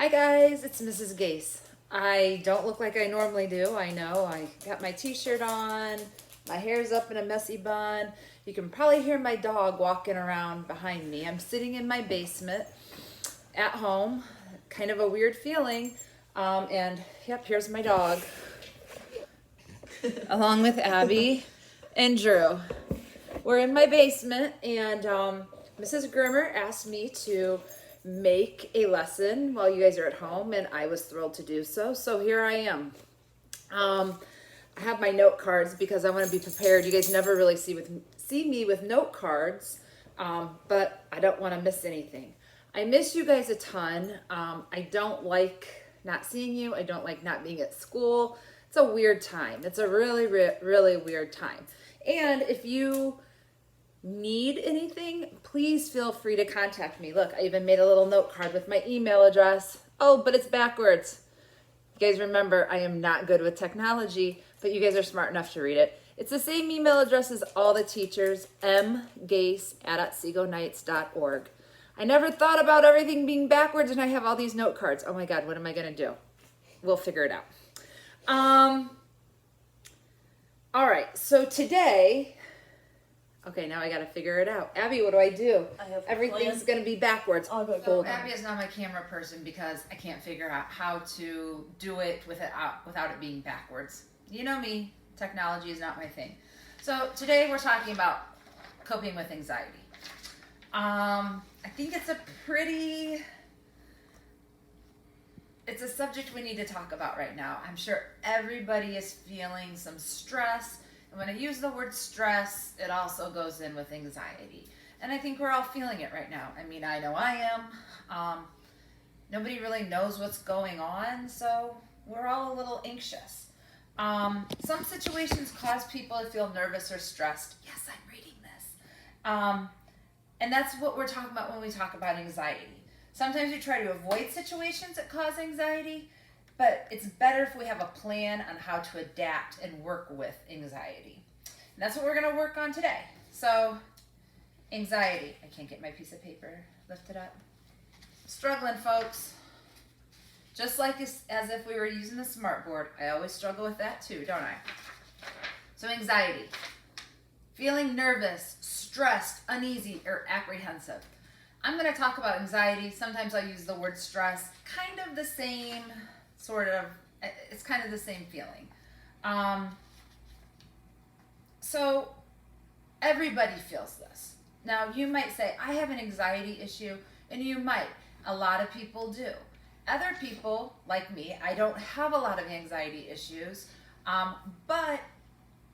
Hi guys, it's Mrs. Gase. I don't look like I normally do. I know. I got my t-shirt on, my hair's up in a messy bun. You can probably hear my dog walking around behind me. I'm sitting in my basement at home. Kind of a weird feeling. And yep, here's my dog. Along with Abby and Drew. We're in my basement and Mrs. Grimmer asked me to make a lesson while you guys are at home, and I was thrilled to do so. So here I am. I have my note cards because I want to be prepared. You guys never really see me with note cards, but I don't want to miss anything. I miss you guys a ton. I don't like not seeing you. I don't like not being at school. It's a weird time. It's a really, really weird time. And if you need anything, please feel free to contact me. Look, I even made a little note card with my email address. Oh, but it's backwards. You guys remember, I am not good with technology, but you guys are smart enough to read it. It's the same email address as all the teachers, mgase@otsegonights.org. I never thought about everything being backwards, and I have all these note cards. Oh my God, what am I going to do? We'll figure it out. All right, so today, okay, now I got to figure it out. Abby, what do I do? Everything's going to be backwards. So Abby is not my camera person because I can't figure out how to do it without it being backwards. You know me, technology is not my thing. So today we're talking about coping with anxiety. I think it's a subject we need to talk about right now. I'm sure everybody is feeling some stress. And when I use the word stress, it also goes in with anxiety. And I think we're all feeling it right now. I mean, I know I am. Nobody really knows what's going on, so we're all a little anxious. Some situations cause people to feel nervous or stressed. Yes, I'm reading this. And that's what we're talking about when we talk about anxiety. Sometimes we try to avoid situations that cause anxiety, but it's better if we have a plan on how to adapt and work with anxiety. And that's what we're going to work on today. So, anxiety. I can't get my piece of paper lifted up. Struggling, folks. Just like as if we were using the smartboard. I always struggle with that too, don't I? So, anxiety. Feeling nervous, stressed, uneasy, or apprehensive. I'm going to talk about anxiety. Sometimes I use the word stress. Kind of the same it's kind of the same feeling. So everybody feels this. Now you might say, I have an anxiety issue, and you might. A lot of people do. Other people, like me, I don't have a lot of anxiety issues, but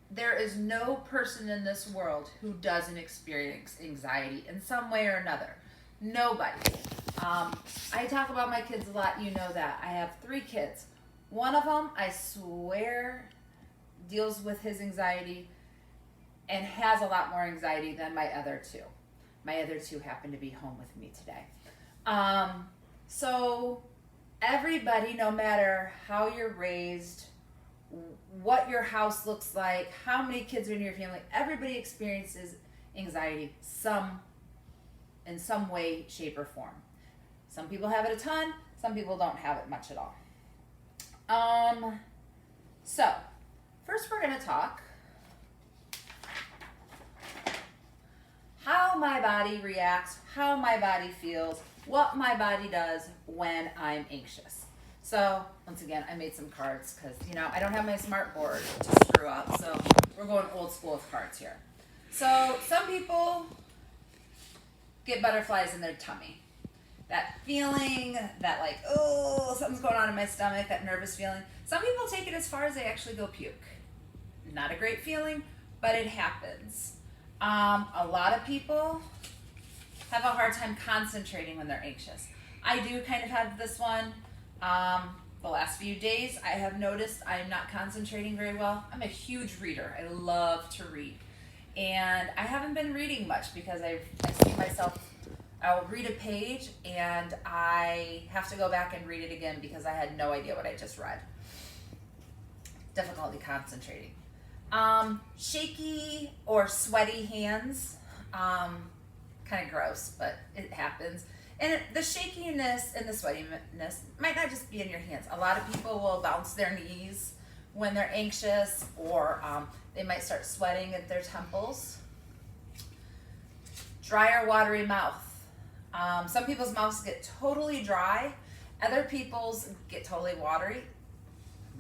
there is no person in this world who doesn't experience anxiety in some way or another. Nobody. I talk about my kids a lot, you know that. I have 3 kids. One of them, I swear, deals with his anxiety and has a lot more anxiety than my other 2. My other 2 happen to be home with me today. So everybody, no matter how you're raised, what your house looks like, how many kids are in your family, everybody experiences anxiety in some way, shape, or form. Some people have it a ton, some people don't have it much at all. So, first we're going to talk how my body reacts, how my body feels, what my body does when I'm anxious. So, once again, I made some cards because, I don't have my smart board to screw up, so we're going old school with cards here. So, some people get butterflies in their tummy. That feeling, that like, oh, something's going on in my stomach, that nervous feeling. Some people take it as far as they actually go puke. Not a great feeling, but it happens. A lot of people have a hard time concentrating when they're anxious. I do kind of have this one. The last few days, I have noticed I'm not concentrating very well. I'm a huge reader. I love to read. And I haven't been reading much because I see myself, I'll read a page and I have to go back and read it again because I had no idea what I just read. Difficulty concentrating. Shaky or sweaty hands, kind of gross, but it happens. And the shakiness and the sweatiness might not just be in your hands. A lot of people will bounce their knees when they're anxious, or they might start sweating at their temples. Dry or watery mouth. Some people's mouths get totally dry. Other people's get totally watery.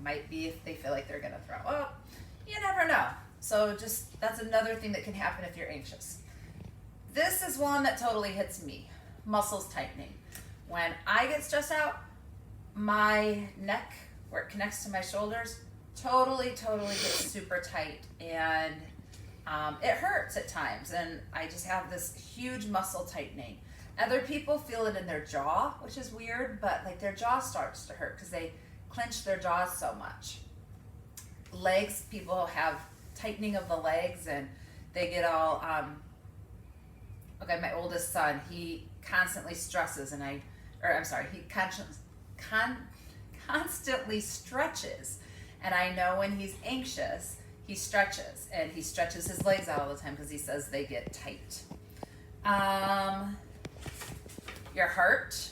Might be if they feel like they're gonna throw up. You never know. So just, that's another thing that can happen if you're anxious. This is one that totally hits me. Muscles tightening. When I get stressed out, my neck, where it connects to my shoulders, totally gets super tight, and it hurts at times, and I just have this huge muscle tightening. Other people feel it in their jaw, which is weird, but like their jaw starts to hurt because they clench their jaws so much. Legs, people have tightening of the legs, and they get all okay, my oldest son, he constantly stresses, and he constantly stretches, and I know when he's anxious, he stretches, and he stretches his legs out all the time because he says they get tight. Your heart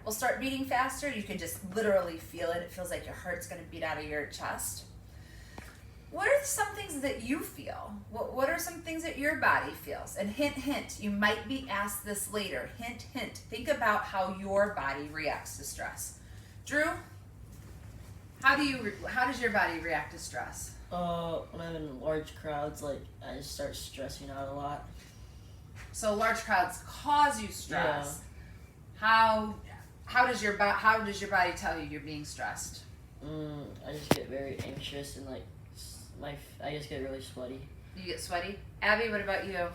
will start beating faster. You can just literally feel it. It feels like your heart's going to beat out of your chest. What are some things that you feel? What are some things that your body feels? And hint, hint, you might be asked this later. Hint, hint, think about how your body reacts to stress. Drew, how does your body react to stress? When I'm in large crowds, like, I just start stressing out a lot. So large crowds cause you stress. Yeah. How does your body tell you you're being stressed? I just get very anxious, and like I just get really sweaty. You get sweaty? Abby, what about you?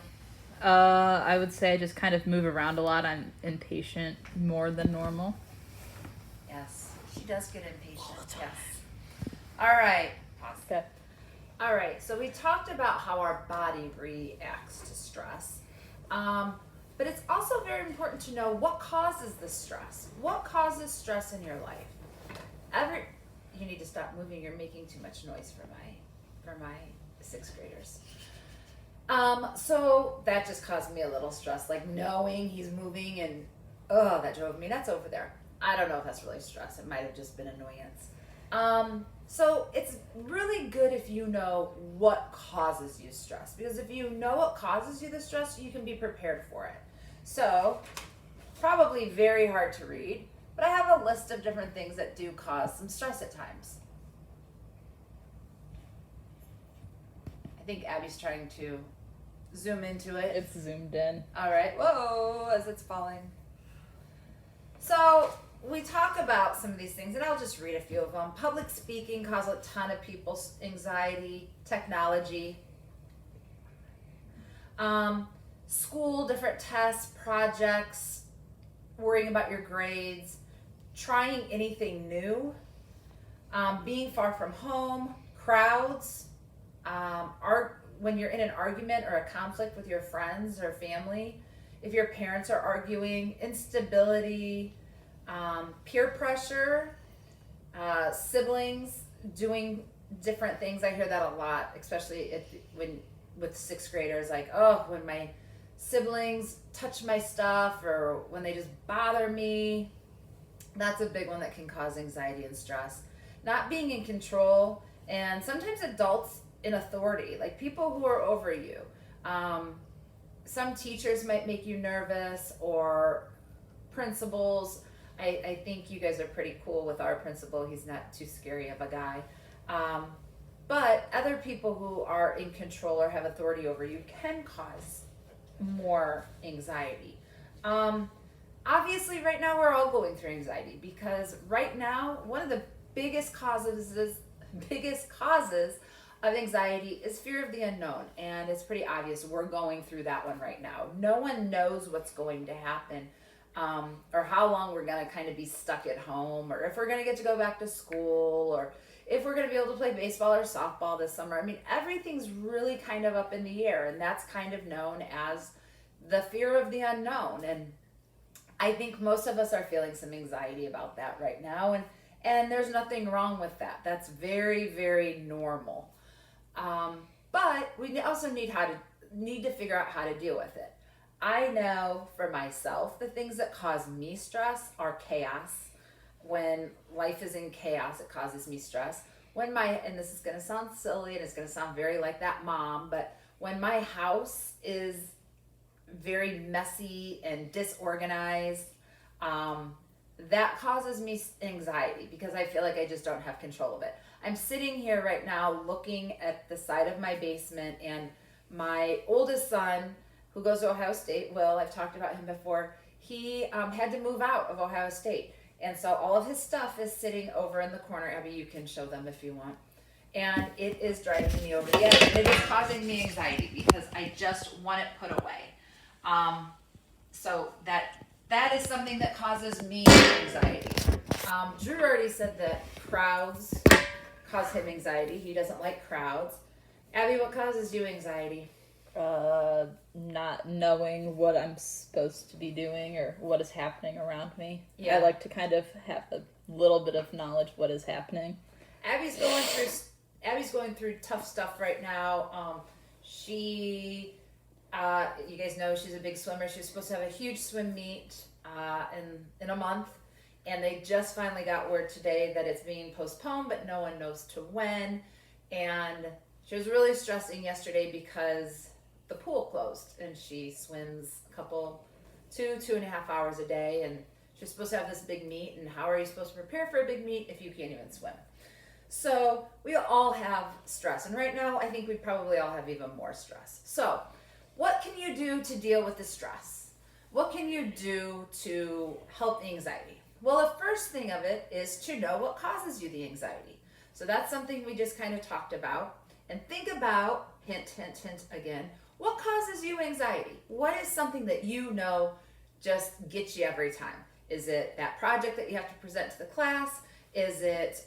I would say I just kind of move around a lot. I'm impatient more than normal. Yes, she does get impatient. Yes. All right. Okay. All right. So we talked about how our body reacts to stress. But it's also very important to know what causes the stress. What causes stress in your life? You need to stop moving. You're making too much noise for my sixth graders. So that just caused me a little stress, like knowing he's moving, and that drove me nuts over there. I don't know if that's really stress. It might have just been annoyance. So it's really good if you know what causes you stress, because if you know what causes you the stress, you can be prepared for it. So, probably very hard to read, but I have a list of different things that do cause some stress at times. I think Abby's trying to zoom into it. It's zoomed in. All right. Whoa, as it's falling. So, we talk about some of these things, and I'll just read a few of them. Public speaking causes a ton of people's anxiety. Technology. School, different tests, projects, worrying about your grades, trying anything new, being far from home, crowds, when you're in an argument or a conflict with your friends or family, if your parents are arguing, instability, peer pressure, siblings doing different things. I hear that a lot, especially with sixth graders, like, when my siblings touch my stuff, or when they just bother me. That's a big one that can cause anxiety and stress. Not being in control, and sometimes adults in authority, like people who are over you. Some teachers might make you nervous, or principals. I think you guys are pretty cool with our principal. He's not too scary of a guy. But other people who are in control or have authority over you can cause more anxiety. Obviously, right now we're all going through anxiety, because right now one of the biggest causes of anxiety is fear of the unknown, and it's pretty obvious we're going through that one right now. No one knows what's going to happen, or how long we're going to kind of be stuck at home, or if we're going to get to go back to school, or if we're going to be able to play baseball or softball this summer. I mean, everything's really kind of up in the air, and that's kind of known as the fear of the unknown. And I think most of us are feeling some anxiety about that right now, and there's nothing wrong with that. That's very, very normal. But we also need to figure out how to deal with it. I know for myself, the things that cause me stress are chaos. When life is in chaos, it causes me stress. And this is going to sound silly and it's going to sound very like that mom, but when my house is very messy and disorganized, that causes me anxiety because I feel like I just don't have control of it. I'm sitting here right now looking at the side of my basement, and my oldest son, who goes to Ohio State, Will, I've talked about him before, he had to move out of Ohio State. And so all of his stuff is sitting over in the corner. Abby, you can show them if you want. And it is driving me over the edge. And it is causing me anxiety because I just want it put away. So that is something that causes me anxiety. Drew already said that crowds cause him anxiety. He doesn't like crowds. Abby, what causes you anxiety? Not knowing what I'm supposed to be doing or what is happening around me. Yeah. I like to kind of have a little bit of knowledge what is happening. Abby's going through tough stuff right now. You guys know she's a big swimmer. She was supposed to have a huge swim meet in a month, and they just finally got word today that it's being postponed, but no one knows to when. And she was really stressing yesterday because the pool closed, and she swims 2.5 hours a day, and she's supposed to have this big meet. And how are you supposed to prepare for a big meet if you can't even swim? So we all have stress, and right now I think we probably all have even more stress. So what can you do to deal with the stress? What can you do to help the anxiety? Well, the first thing of it is to know what causes you the anxiety. So that's something we just kind of talked about. And think about, hint, hint, hint again, what causes you anxiety? What is something that you know just gets you every time? Is it that project that you have to present to the class? Is it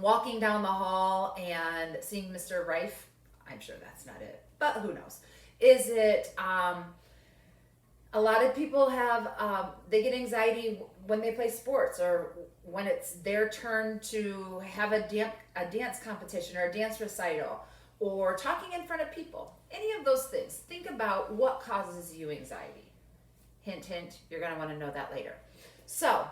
walking down the hall and seeing Mr. Rife? I'm sure that's not it, but who knows? Is it, a lot of people they get anxiety when they play sports or when it's their turn to have a dance competition or a dance recital or talking in front of people. Any of those things. Think about what causes you anxiety. Hint, hint, you're going to want to know that later. So,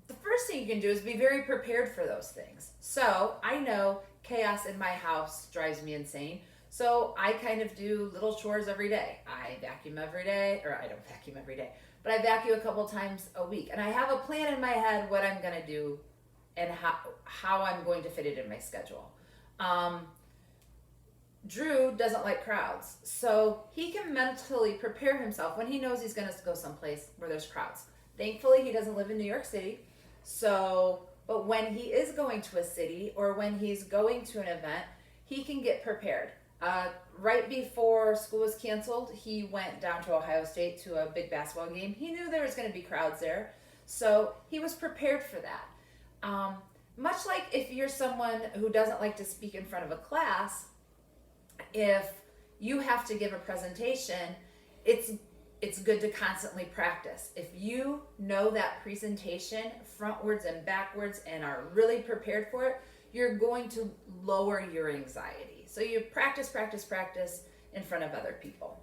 the first thing you can do is be very prepared for those things. So, I know chaos in my house drives me insane. So, I kind of do little chores every day. I vacuum every day, or I don't vacuum every day, but I vacuum a couple times a week. And I have a plan in my head what I'm going to do and how I'm going to fit it in my schedule. Drew doesn't like crowds, so he can mentally prepare himself when he knows he's going to go someplace where there's crowds. Thankfully, he doesn't live in New York City, but when he is going to a city or when he's going to an event, he can get prepared. Right before school was canceled, he went down to Ohio State to a big basketball game. He knew there was going to be crowds there, so he was prepared for that. Much like if you're someone who doesn't like to speak in front of a class, if you have to give a presentation, it's good to constantly practice. If you know that presentation frontwards and backwards and are really prepared for it, you're going to lower your anxiety. So you practice in front of other people.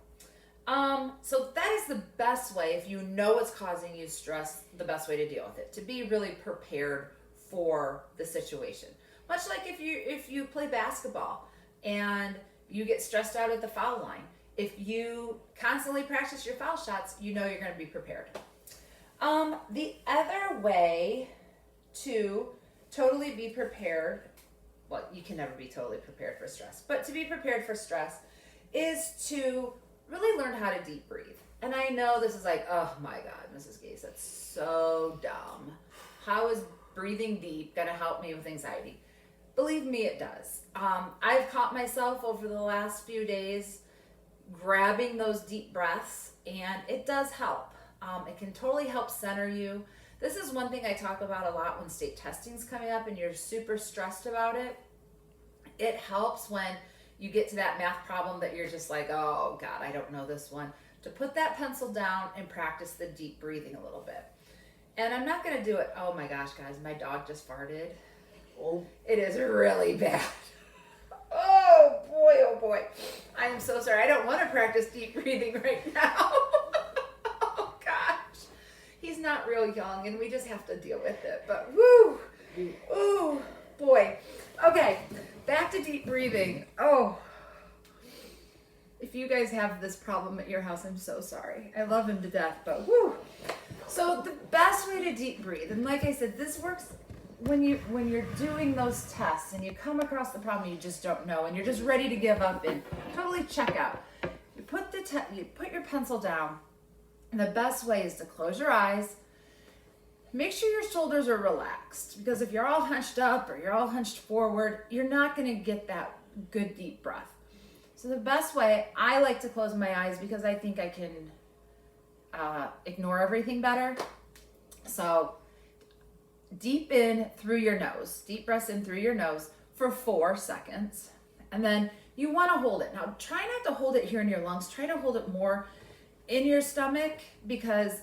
So that is the best way, if you know what's causing you stress, the best way to deal with it, to be really prepared for the situation. Much like if you play basketball and you get stressed out at the foul line, if you constantly practice your foul shots, you know you're going to be prepared. The other way to totally be prepared, well, you can never be totally prepared for stress, but to be prepared for stress is to really learn how to deep breathe. And I know this is like, oh my God, Mrs. Gase, that's so dumb. How is breathing deep going to help me with anxiety? Believe me, it does. I've caught myself over the last few days grabbing those deep breaths, and it does help. It can totally help center you. This is one thing I talk about a lot when state testing's coming up and you're super stressed about it. It helps when you get to that math problem that you're just like, oh God, I don't know this one, to put that pencil down and practice the deep breathing a little bit. And I'm not going to do it. Oh my gosh, guys, my dog just farted. Oh, It is really bad. Oh oh boy. I am so sorry. I don't want to practice deep breathing right now. Oh gosh. He's not real young and we just have to deal with it. But woo, ooh, boy. Okay, back to deep breathing. Oh, if you guys have this problem at your house, I'm so sorry. I love him to death, but woo. So the best way to deep breathe, and like I said, this works when you're doing those tests and you come across the problem you just don't know and you're just ready to give up and totally check out. You put your pencil down, and the best way is to close your eyes. Make sure your shoulders are relaxed, because if you're all hunched up or you're all hunched forward, you're not going to get that good deep breath. So the best way, I like to close my eyes because I think I can ignore everything better. So deep in through your nose, deep breaths in through your nose for 4 seconds. And then you want to hold it. Now try not to hold it here in your lungs. Try to hold it more in your stomach, because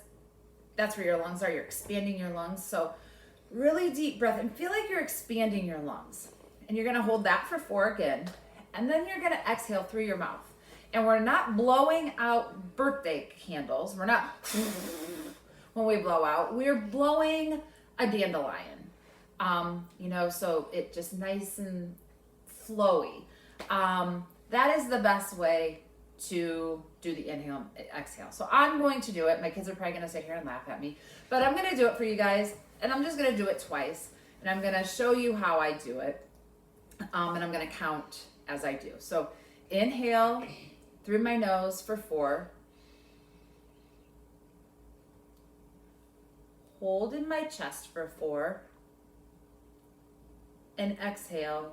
that's where your lungs are. You're expanding your lungs. So really deep breath and feel like you're expanding your lungs. And you're going to hold that for 4 again. And then you're going to exhale through your mouth. And we're not blowing out birthday candles. We're not when we blow out. We're blowing a dandelion. So it just nice and flowy. That is the best way to do the inhale and exhale. So I'm going to do it. My kids are probably going to sit here and laugh at me, but I'm going to do it for you guys, and I'm just going to do it twice, and I'm going to show you how I do it, and I'm going to count as I do. So inhale through my nose for 4. Hold in my chest for 4. And exhale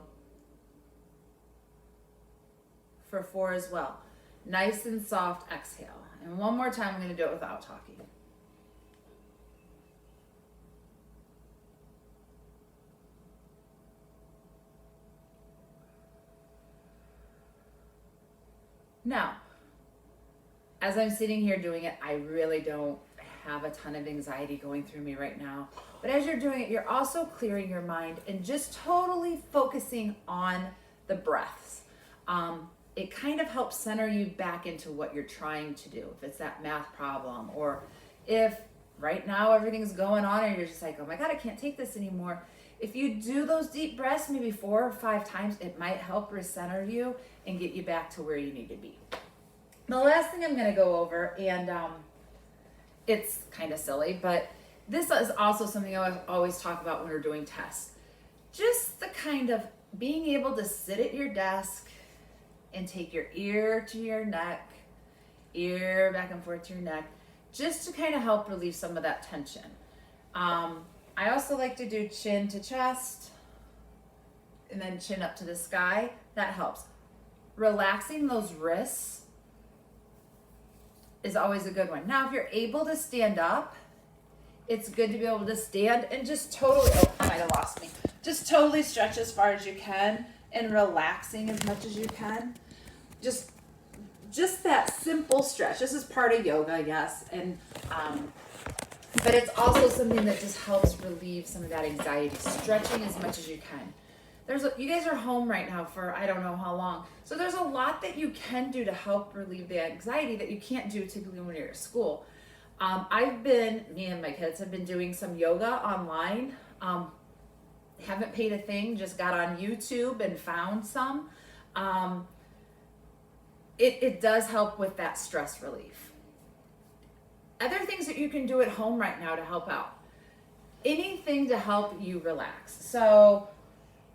for 4 as well. Nice and soft exhale. And one more time, I'm going to do it without talking. Now, as I'm sitting here doing it, I really don't have a ton of anxiety going through me right now. But as you're doing it, you're also clearing your mind and just totally focusing on the breaths. It kind of helps center you back into what you're trying to do. If it's that math problem, or if right now everything's going on and you're just like, oh my God, I can't take this anymore. If you do those deep breaths maybe 4 or 5 times, it might help recenter you and get you back to where you need to be. The last thing I'm going to go over, and it's kind of silly, but this is also something I always talk about when we're doing tests. Just the kind of being able to sit at your desk and take your ear to your neck, ear back and forth to your neck, just to kind of help relieve some of that tension. I also like to do chin to chest and then chin up to the sky. That helps. Relaxing those wrists is always a good one. Now, if you're able to stand up, it's good to be able to stand and just totally, I might have lost me. Just totally stretch as far as you can and relaxing as much as you can. Just that simple stretch. This is part of yoga, yes, and but it's also something that just helps relieve some of that anxiety. Stretching as much as you can. You guys are home right now for I don't know how long, so there's a lot that you can do to help relieve the anxiety that you can't do typically when you're at school. Me and my kids have been doing some yoga online. Haven't paid a thing, just got on YouTube and found some. It does help with that stress relief. Other things that you can do at home right now to help out. Anything to help you relax. So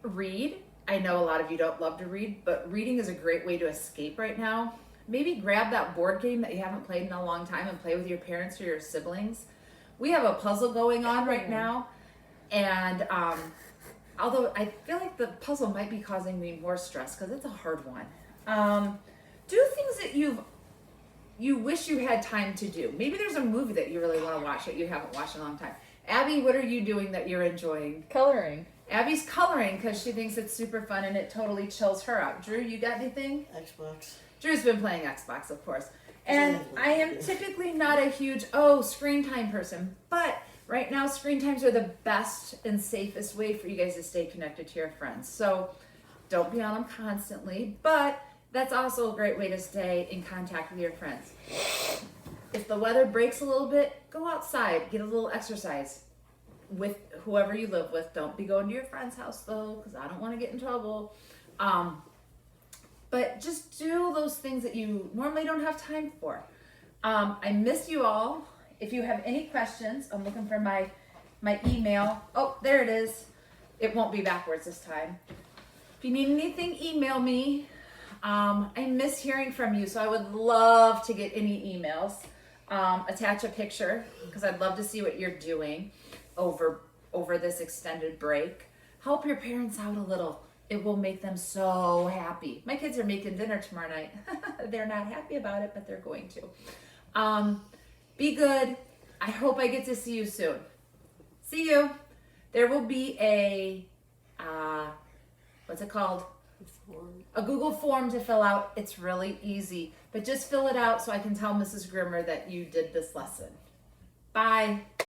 read. I know a lot of you don't love to read, but reading is a great way to escape right now. Maybe grab that board game that you haven't played in a long time and play with your parents or your siblings. We have a puzzle going on right now, and although I feel like the puzzle might be causing me more stress because it's a hard one. Do things that you wish you had time to do. Maybe there's a movie that you really want to watch that you haven't watched in a long time. Abby, what are you doing that you're enjoying? Coloring. Abby's coloring because she thinks it's super fun and it totally chills her out. Drew, you got anything? Xbox. Drew's been playing Xbox, of course. And I am typically not a huge, screen time person. But right now, screen times are the best and safest way for you guys to stay connected to your friends. So Don't be on them constantly, but that's also a great way to stay in contact with your friends. If the weather breaks a little bit, go outside, get a little exercise with whoever you live with. Don't be going to your friend's house though, because I don't want to get in trouble. But just do those things that you normally don't have time for. I miss you all. If you have any questions, I'm looking for my email. Oh, there it is. It won't be backwards this time. If you need anything, email me. I miss hearing from you, so I would love to get any emails. Attach a picture, because I'd love to see what you're doing over this extended break. Help your parents out a little. It will make them so happy. My kids are making dinner tomorrow night. They're not happy about it, but they're going to. Be good. I hope I get to see you soon. See you. There will be a, what's it called? A Google form to fill out. It's really easy, but just fill it out so I can tell Mrs. Grimmer that you did this lesson. Bye.